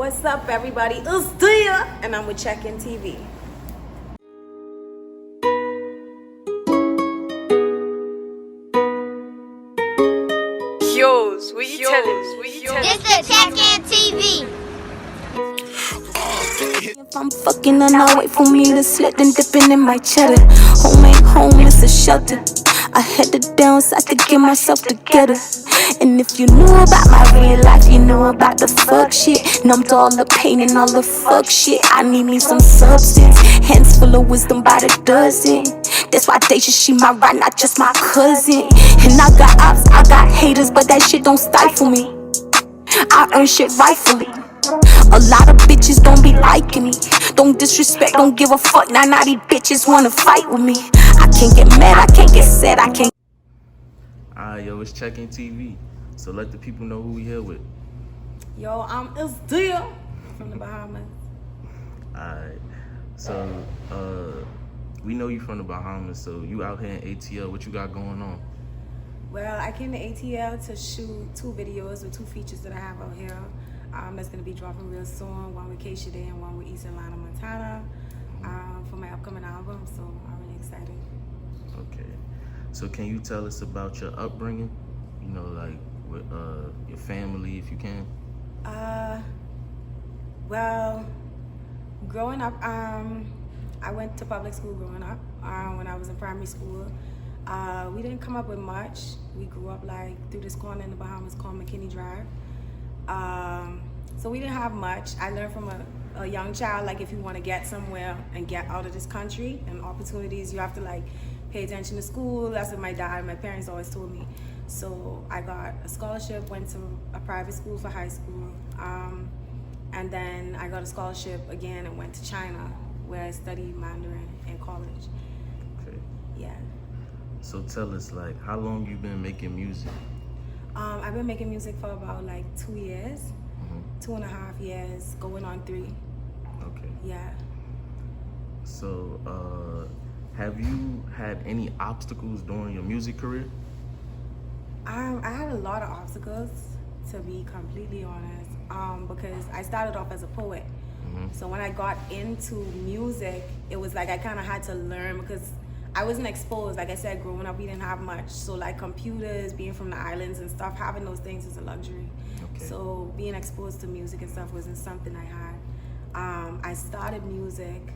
What's up, everybody? It's Dia, and I'm with Check-In TV. Yos, what you tellin'? This is Check-In TV. If I'm fucking and I wait for me to slip, then dipping in my cheddar. Home ain't home, it's a shelter. I headed down so I could get myself together. And if you knew about my real life, you know about the fuck shit. Numbed all the pain and all the fuck shit. I need me some substance. Hands full of wisdom by the dozen. That's why Deja, she my ride, not just my cousin. And I got ops, I got haters, but that shit don't stifle me. I earn shit rightfully. A lot of bitches don't be liking me. Don't disrespect, don't give a fuck. Now these bitches wanna fight with me. I can't get mad, I can't get sad, I can't. Alright, yo, it's Check-In TV. So let the people know who we here with. Yo, it's Dia from the Bahamas. Alright. So, we know you from the Bahamas, so you out here in ATL. What you got going on? Well, I came to ATL to shoot 2 videos with 2 features that I have out here. That's gonna be dropping real soon. One with Keisha Day and one with East Atlanta, Montana, for my upcoming album. So I'm really excited. Okay. So can you tell us about your upbringing? You know, like with your family, if you can. Well, growing up, I went to public school growing up. When I was in primary school, we didn't come up with much. We grew up like through this corner in the Bahamas called McKinney Drive. So we didn't have much. I learned from a young child, like if you want to get somewhere and get out of this country and opportunities, you have to like pay attention to school. That's what my dad and my parents always told me. So I got a scholarship, went to a private school for high school. And then I got a scholarship again and went to China where I studied Mandarin in college. Okay. Yeah. So tell us, like, how long you been making music? I've been making music for about like 2 years, 2.5 years, going on 3. Okay. Yeah. So, have you had any obstacles during your music career? I had a lot of obstacles, to be completely honest, because I started off as a poet. So when I got into music, it was like I kind of had to learn because I wasn't exposed. Like I said, growing up, we didn't have much. So like computers, being from the islands and stuff, having those things is a luxury. Okay. So being exposed to music and stuff wasn't something I had. I started music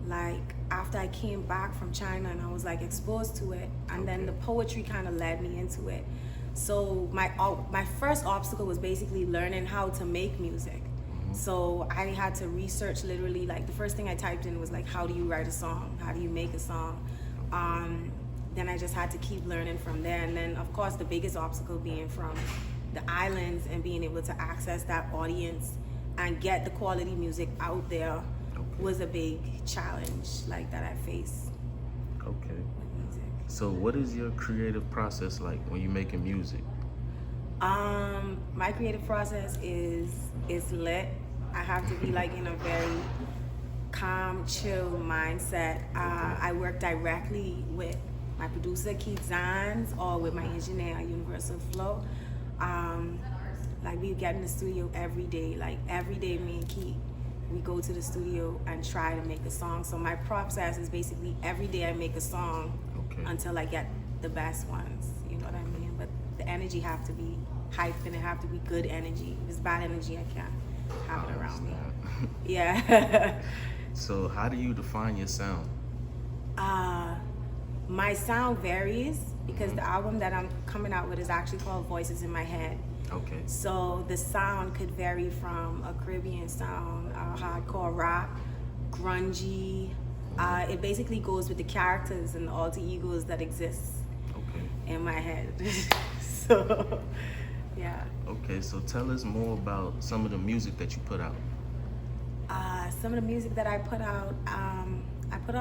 like after I came back from China and I was like exposed to it. And then the poetry kind of led me into it. So my first obstacle was basically learning how to make music. So I had to research literally, like the first thing I typed in was like, how do you write a song? How do you make a song? Then I just had to keep learning from there. And then of course the biggest obstacle being from the islands and being able to access that audience and get the quality music out there was a big challenge like that I faced. Okay. With music. So what is your creative process like when you're making music? My creative process is lit. I have to be like in a very calm, chill mindset. I work directly with my producer Keith Zans or with my engineer Universal Flow. Like we get in the studio every day. Like every day, me and Keith, we go to the studio and try to make a song. So my process is basically every day I make a song until I get the best ones. You know what I mean? But the energy have to be hype and it have to be good energy. If it's bad energy, I can't have it around me. Yeah. So how do you define your sound? My sound varies because the album that I'm coming out with is actually called Voices in My Head. Okay. So the sound could vary from a Caribbean sound, hardcore rap, grungy. It basically goes with the characters and the alter egos that exist in my head. So, yeah. Okay, so tell us more about some of the music that you put out. Some of the music that I put out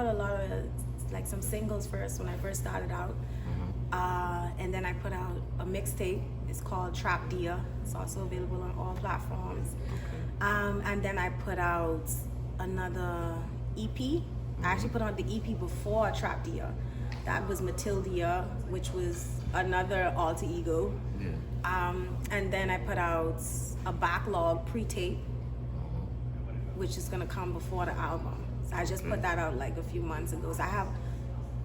a lot of like some singles first when I first started out. And then I put out a mixtape. It's called Trap Dia. It's also available on all platforms. And then I put out another EP. I actually put out the EP before Trap Dia. That was Matilda, which was another alter ego. Yeah. And then I put out a backlog pre-tape, which is gonna come before the album. So I just put that out like a few months ago. So I have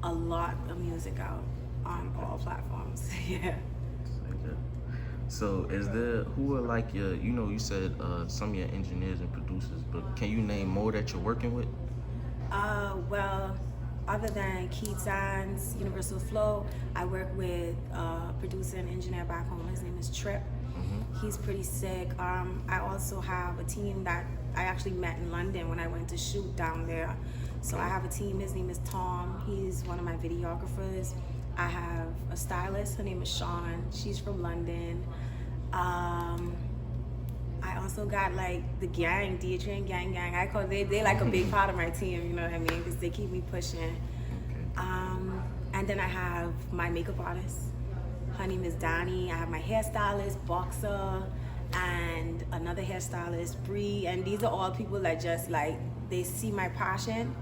a lot of music out on all platforms. Yeah. So is there, who are like your, you know, you said some of your engineers and producers, but can you name more that you're working with? Well, other than Keaton's Universal Flow, I work with a producer and engineer back home. His name is Trip. He's pretty sick. I also have a team that I actually met in London when I went to shoot down there. So I have a team. His name is Tom. He's one of my videographers. I have a stylist. Her name is Sean. She's from London. I also got like the gang, Deirdre and Gang. I call they like a big part of my team. You know what I mean? Because they keep me pushing. And then I have my makeup artist. Her name is Donnie. I have my hairstylist, Boxer, and another hairstylist, Bree. And these are all people that just like, they see my passion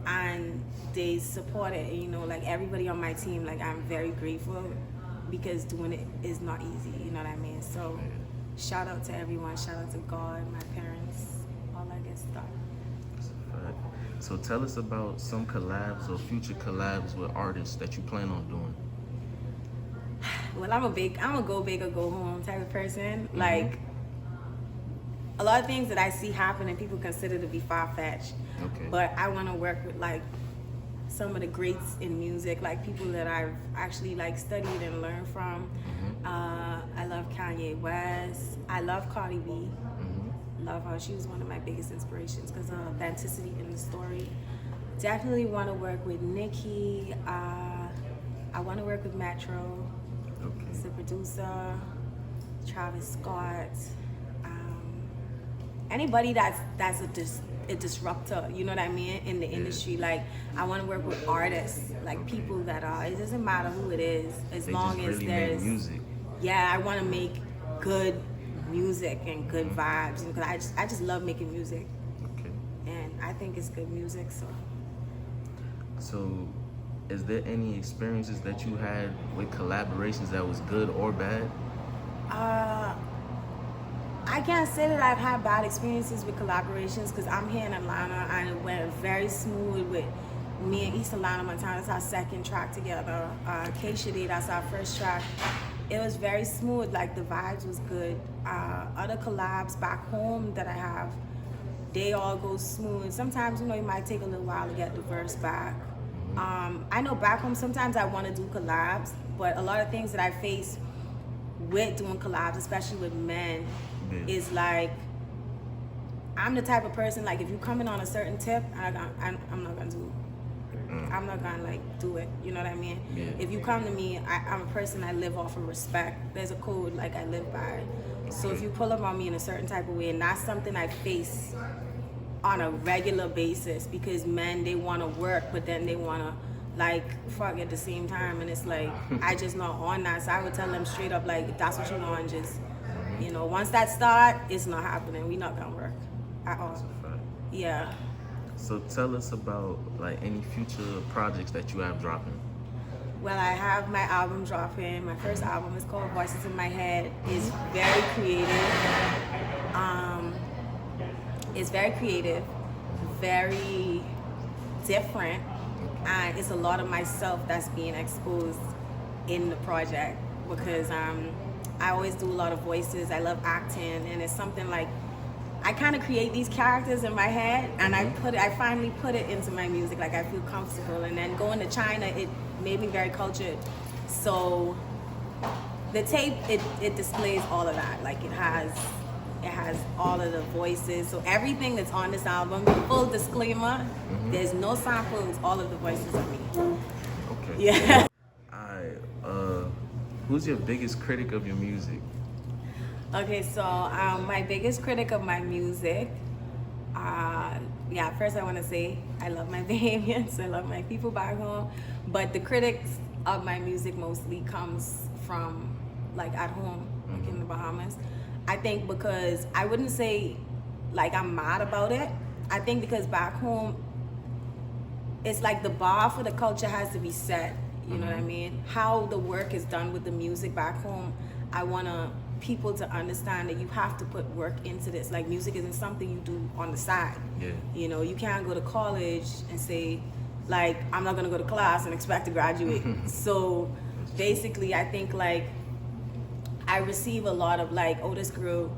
and they support it. And, you know, like everybody on my team, like I'm very grateful because doing it is not easy. You know what I mean? So shout out to everyone. Shout out to God, my parents, all that good stuff. Right. So tell us about some collabs or future collabs with artists that you plan on doing. Well, I'm a go big or go home type of person. Like a lot of things that I see happen and people consider to be far-fetched. But I want to work with like some of the greats in music, like people that I've actually like studied and learned from. I love Kanye West. I love Cardi B. Love her. She was one of my biggest inspirations because of her authenticity in the story. Definitely want to work with Nicki. I want to work with Metro. He's the producer. Travis Scott. Anybody that's a disruptor, you know what I mean, in the industry. Like I want to work with artists, like people that are. It doesn't matter who it is, as long as there's music. Yeah, I want to make good music and good vibes because I just love making music. And I think it's good music. So is there any experiences that you had with collaborations that was good or bad? I can't say that I've had bad experiences with collaborations because I'm here in Atlanta and it went very smooth with me and East Atlanta, Montana. That's our second track together. Acacia Day, that's our first track. It was very smooth, like the vibes was good. Other collabs back home that I have, they all go smooth. Sometimes, you know, it might take a little while to get the verse back. I know back home, sometimes I want to do collabs, but a lot of things that I face with doing collabs, especially with men, is like, I'm the type of person, like if you come in on a certain tip, I'm not gonna do it. I'm not gonna like do it, you know what I mean? If you come to me, I'm a person, I live off of respect. There's a code like I live by. So if you pull up on me in a certain type of way, and that's something I face on a regular basis, because men, they want to work, but then they want to like fuck at the same time, and it's like I just not on that. So I would tell them straight up, like, if that's what you want, just, you know, once that start, it's not happening. We not gonna work at all. Yeah. So tell us about like any future projects that you have dropping. Well, I have my album dropping. My first album is called Voices in My Head. It's very creative. It's very creative, very different, and it's a lot of myself that's being exposed in the project because I always do a lot of voices. I love acting, and it's something like I kind of create these characters in my head, and I finally put it into my music. Like I feel comfortable, and then going to China, it made me very cultured. So the tape, it displays all of that. Like it has all of the voices. So everything that's on this album, full disclaimer, there's no samples. All of the voices are me. Okay. Yeah. Who's your biggest critic of your music? Okay, so my biggest critic of my music, first I want to say I love my Bahamians, I love my people back home, but the critics of my music mostly comes from like at home, like in the Bahamas. I think because I wouldn't say like I'm mad about it. I think because back home, it's like the bar for the culture has to be set. You know what I mean? How the work is done with the music back home, I want people to understand that you have to put work into this. Like, music isn't something you do on the side. Yeah. You know, you can't go to college and say, like, I'm not gonna go to class and expect to graduate. So basically, I think, like, I receive a lot of, like, oh, this girl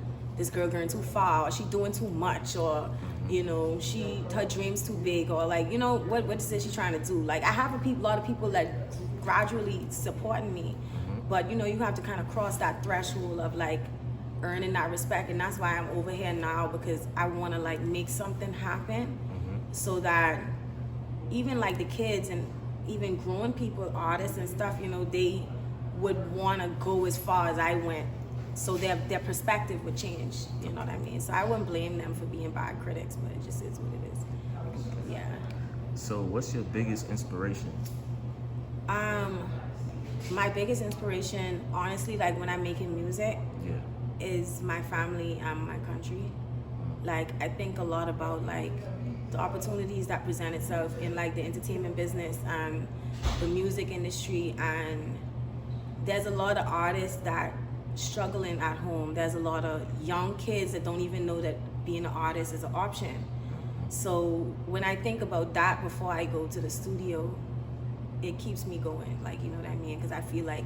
going too far, or she doing too much, or you know, her dreams too big, or like, you know, what is it she trying to do? Like, I have a lot of people that gradually supporting me, but you know, you have to kind of cross that threshold of like earning that respect, and that's why I'm over here now, because I want to like make something happen, so that even like the kids and even grown people, artists and stuff, you know, they would want to go as far as I went. So their perspective would change, you know what I mean? So I wouldn't blame them for being bad critics, but it just is what it is. Yeah. So what's your biggest inspiration? My biggest inspiration, honestly, like when I'm making music, Yeah. is my family and my country. Like, I think a lot about like the opportunities that present itself in like the entertainment business and the music industry, and there's a lot of artists that struggling at home. There's a lot of young kids that don't even know that being an artist is an option. So when I think about that before I go to the studio, it keeps me going, like, you know what I mean? Because I feel like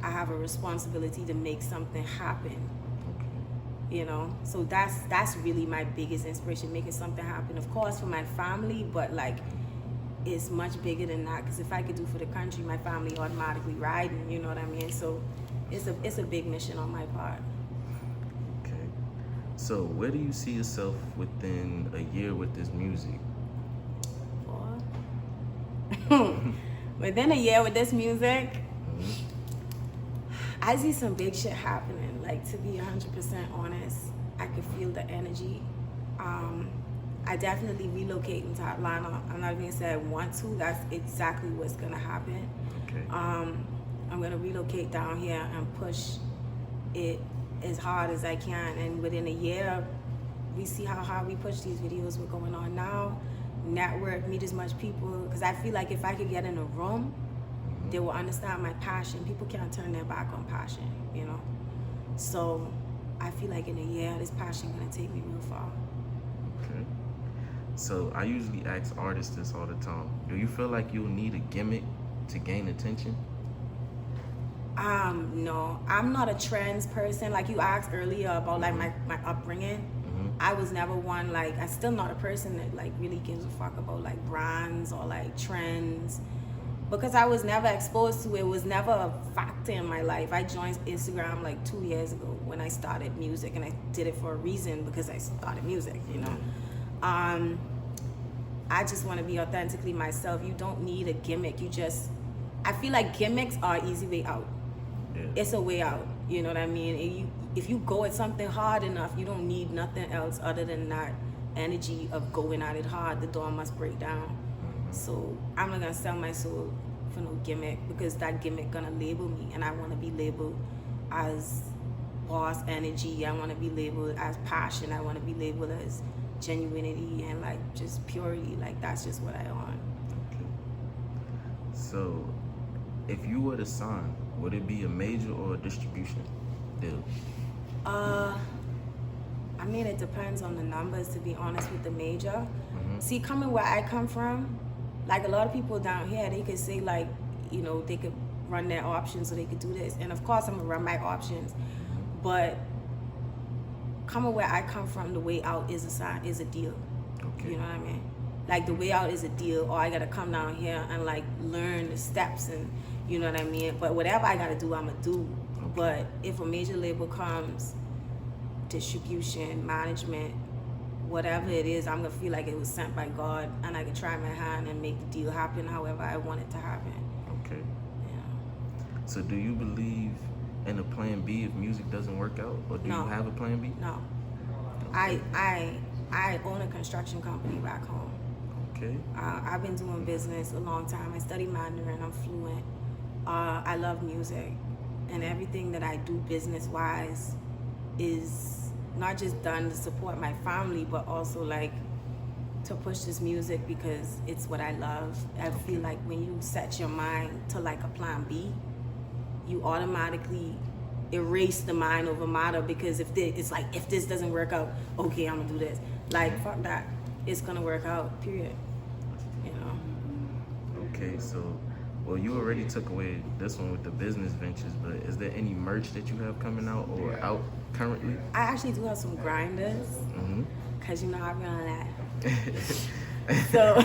I have a responsibility to make something happen. You know, so that's really my biggest inspiration, making something happen. Of course, for my family, but like, it's much bigger than that. Because if I could do for the country, my family automatically riding. You know what I mean? So it's a big mission on my part. Okay. So where do you see yourself within a year with this music? Within a year with this music, I see some big shit happening. Like, to be 100% honest, I could feel the energy. I definitely relocating to Atlanta. I'm not even saying I want to. That's exactly what's gonna happen. Okay. I'm gonna relocate down here and push it as hard as I can. And within a year, we see how hard we push these videos we're going on now. Network, meet as much people. Because I feel like if I could get in a room, they will understand my passion. People can't turn their back on passion, you know? So I feel like in a year, this passion gonna take me real far. Okay. So I usually ask artists this all the time. Do you feel like you'll need a gimmick to gain attention? No, I'm not a trends person. Like you asked earlier about like my upbringing. I was never one, like, I'm still not a person that like really gives a fuck about like brands or like trends, because I was never exposed to it. It was never a factor in my life. I joined Instagram like 2 years ago when I started music, and I did it for a reason, because I started music, you know. I just want to be authentically myself. You don't need a gimmick. I feel like gimmicks are an easy way out. Yeah. It's a way out, you know what I mean? If you go at something hard enough, you don't need nothing else other than that energy of going at it hard. The door must break down. So I'm not gonna sell my soul for no gimmick, because that gimmick gonna label me, and I want to be labeled as boss energy. I want to be labeled as passion. I want to be labeled as genuinity and like just purity. Like, that's just what I want. Okay. So if you were to sign, would it be a major or a distribution deal? I mean, it depends on the numbers, to be honest, with the major. See, coming where I come from, like a lot of people down here, they could say like, you know, they could run their options, or they could do this. And of course I'm gonna run my options, but coming where I come from, the way out is a deal. Okay. You know what I mean? Like, the way out is a deal, or I gotta come down here and like learn the steps, and you know what I mean? But whatever I gotta do, I'ma do. Okay. But if a major label comes, distribution, management, whatever it is, I'm gonna feel like it was sent by God, and I can try my hand and make the deal happen however I want it to happen. Okay. Yeah. So do you believe in a plan B if music doesn't work out, or do No. you have a plan B? No. I own a construction company back home. Okay. I've been doing business a long time. I study Mandarin. I'm fluent. I love music, and everything that I do business-wise is not just done to support my family, but also like to push this music because it's what I love. I feel like when you set your mind to like a plan B, you automatically erase the mind over matter, because if this doesn't work out, okay, I'm gonna do this. Like, fuck that. It's gonna work out, period. You know? Okay, so, well, you already took away this one with the business ventures, but is there any merch that you have coming out or out currently? I actually do have some grinders, because you know I run that. So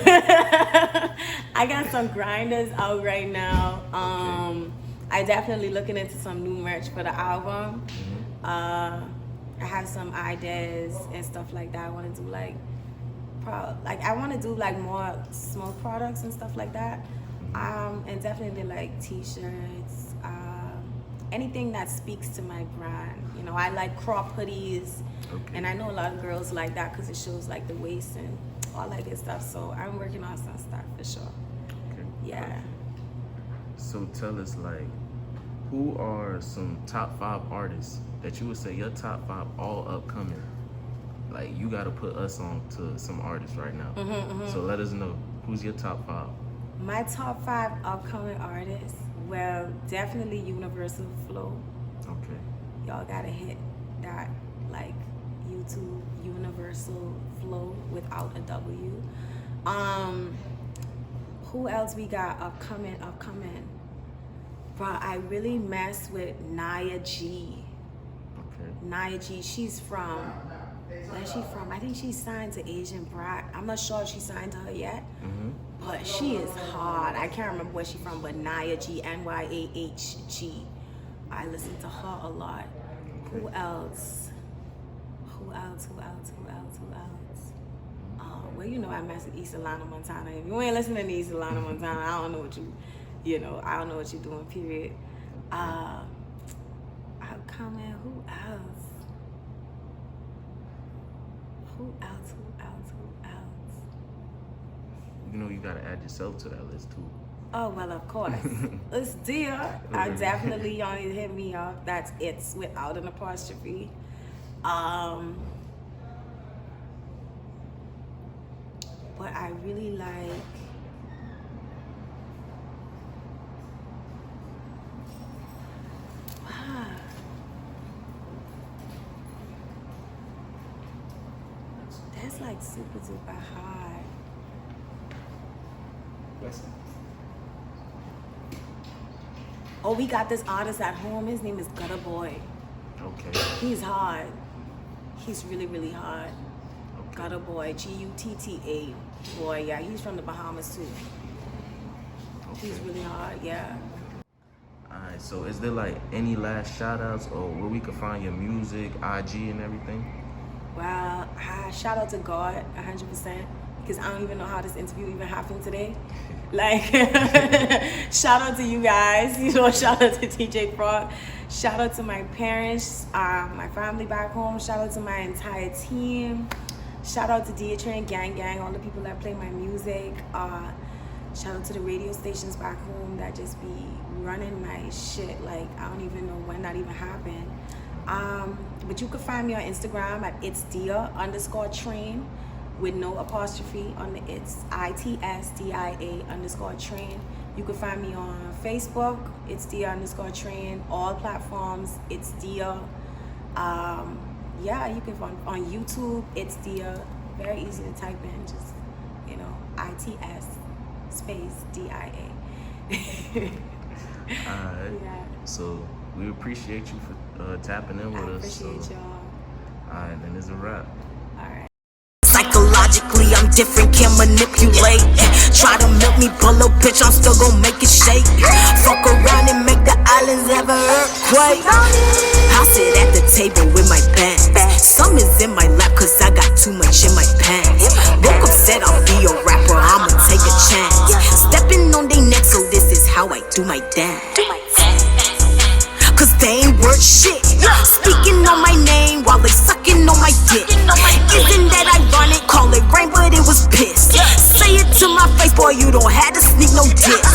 I got some grinders out right now. I definitely looking into some new merch for the album. I have some ideas and stuff like that. I want to do I want to do like more smoke products and stuff like that. And definitely like t-shirts, anything that speaks to my brand. You know, I like crop hoodies, and I know a lot of girls like that because it shows like the waist and all that good stuff. So I'm working on some stuff for sure. Okay. Yeah. So tell us, like, who are some top 5 artists that you would say your top 5 all upcoming? Like, you got to put us on to some artists right now. So let us know, who's your top 5? My top 5 upcoming artists, well, definitely Universal Flow. Okay. Y'all gotta hit that, like, YouTube Universal Flow without a W. Who else we got upcoming? Bro, I really mess with Nia G. Okay. Nia G, she's from, where's she from? I think she's signed to Asian Brat. I'm not sure if she signed to her yet, but she is hard. I can't remember where she's from, but Nia G, NYAHG. I listen to her a lot. Who else? Well, you know I mess with East Atlanta, Montana. If you ain't listening to East Atlanta, Montana, I don't know what I don't know what you're doing, period. Upcoming, who else? You know you gotta add yourself to that list too. Oh, well, of course. It's dear. Definitely y'all need to hit me up. That's It's without an apostrophe. But I really like, that's like super duper hard. Oh, we got this artist at home. His name is Gutter Boy. Okay. He's hard. He's really, really hard. Okay. Gutter Boy, Gutta boy. Yeah, he's from the Bahamas too. Okay. He's really hard. Yeah. Alright, so is there like any last shout outs or where we can find your music, IG and everything? Well, shout out to God 100%, because I don't even know how this interview even happened today. Like, shout out to you guys, you know, shout out to TJ Frog, shout out to my parents, my family back home, shout out to my entire team, shout out to Train Gang, all the people that play my music, shout out to the radio stations back home that just be running my shit. Like, I don't even know when that even happened. But you can find me on Instagram at itsdia_train with no apostrophe on the it's ITSDIA_train. You can find me on Facebook, it's dia_train, all platforms, it's dia. Yeah, you can find on YouTube, it's dia. Very easy to type in, just, you know, ITS_DIA. Alright. Yeah. So we appreciate you for tapping in with us. I appreciate y'all. Alright, then it's a wrap. Alright. Psychologically, I'm different, can't manipulate. Try to milk me, pull a bitch, I'm still gon' make it shake. Fuck around and make the islands have an earthquake. I sit at the table with my bands. Some is in my lap cause I got too much in my pants. Woke up said I'll be a rapper, I'ma take a chance. Stepping on their neck, so this is how I do my dance. Cause they ain't worth shit. Speaking on my name while they sucking on my dick. Isn't that ironic? Call it rain, but it was piss. Say it to my face, boy, you don't have to sneak no diss.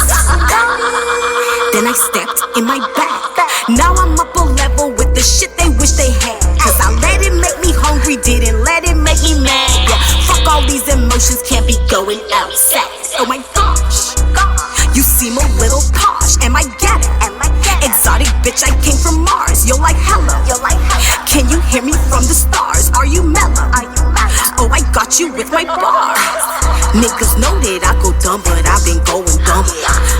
Then I stepped in my bag. Now I'm up a level with the shit they wish they had. Cause I let it make me hungry, didn't let it make me mad. Yeah, fuck all these emotions. emotions can't be going outside. Oh my gosh, you seem a little posh. Am I get it? Exotic bitch, I came from Mars. You're like hello. Can you hear me from the stars? Are you mellow? Oh, I got you with my bars. Niggas know that I go dumb, but I've been going dumb.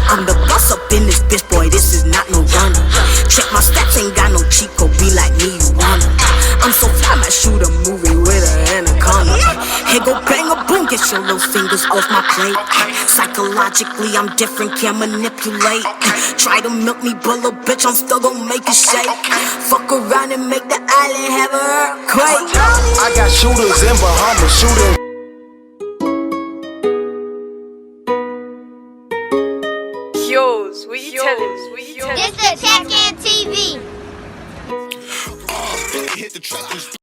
I'm the boss up in this bitch, boy, this is not no runner. Check my stats, ain't got no cheat code, be like me, you wanna. I'm so fly, I shoot a movie with a anaconda. Hey, go bang a boom, get your little fingers off my plate. Psychologically, I'm different, can't manipulate. Try to milk me, but little bitch, I'm still gon' make it shake. Fuck around and make the island have a earthquake. I got shooters in Bahamas shooting. Yours, what you tell us? What you tell us? This is Tech TV. Hit the track.